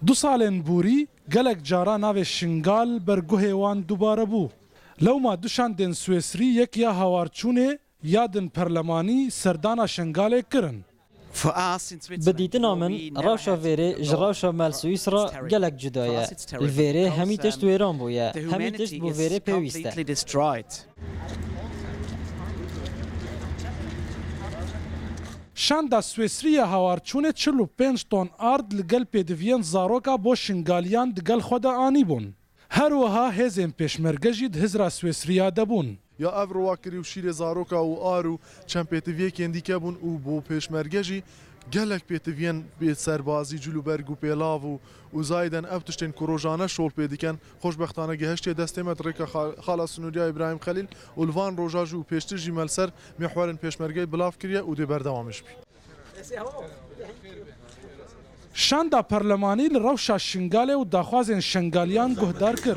دو سالên bûrî gelek cara navê Şingal berguhê wan dubare bû. Lewma du şandên Swêsrî yek ya hawarçûnê ya din perlemanî serdana Şingalê kirin. بدیتنا من راشا ویره جراشا مال سوئیسرا گلک جدایه الویره همی تشت ویران بویه همی تشت بو ویره پیوسته Şanda Swêsrîya hawarçûnê 45 ton ard li gel pêdiviyên zaroka bo Şingaliyan di gel xwe de anî bûn. Her wiha hêzên pêşmerge jî di hizra Swêsriya de bûn. یا ev rewakirî û şîrê zaroka û ar û çend pêtiviyekên dîke bûn û bo pêşmerge jî gelek pêtiviyên bê serbazî cilûberg û pêlav û zayiden ev tiştên ku rojane şol pê dikin xweşbextane geheştê destê me rêka xala Sunûriya İbrahim Xelîl û li van roja jî û pêştir jî melser mihwarên pêşmergeyê bilav kiriye û dê berdewamî bî. Şanda perlemanî li rewşa Şingalê û daxwazên Şingaliyan guhdar kir.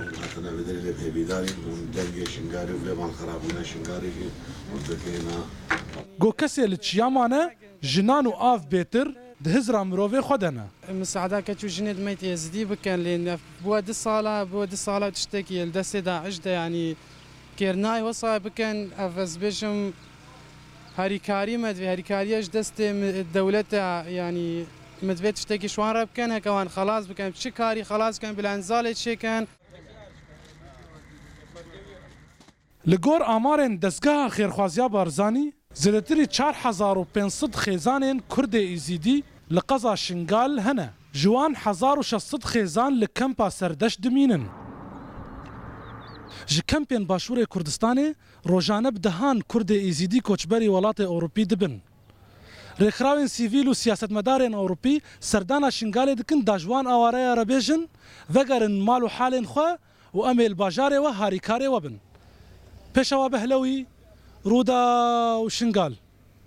Got kesê li çiyamane jinan û av bêtir di hizra mirovê xwe de ne. مساعدة كتشو جنيد ميت يزدي بكن لأن بود صالة تشتكي الدستة داعش ده يعني كيرناي وصا بكن أفز بيشم هاريكاري مد هاريكاريش دستة الدولة يعني مدبيت تشتكي شوان راب كان هكوان خلاص بكن بشكاري خلاص كان بالانزال شي كان Li gor amarên destgeha Xêrxwaziya Barzanî zêdetirî 4500 xêzanên Kurdê Êzîdî li qeza Şingal hene. Ji wan 1600 xêzan li kempa serdeş dimînin. Ji kempên Başûrê Kurdistanê rojane bi dehan Kurdê Êzîdî koçberî welatê Ewropî dibin. Rêxrawên sîvîl û siyasetmedarên Ewropî serdana Şingalê dikin da ji wan awareya rebêjin vegerin mal û halên xwe û em ê li bajarê we harîkarê we bin. Pêşewa Behlewî, Rûda û Şingal.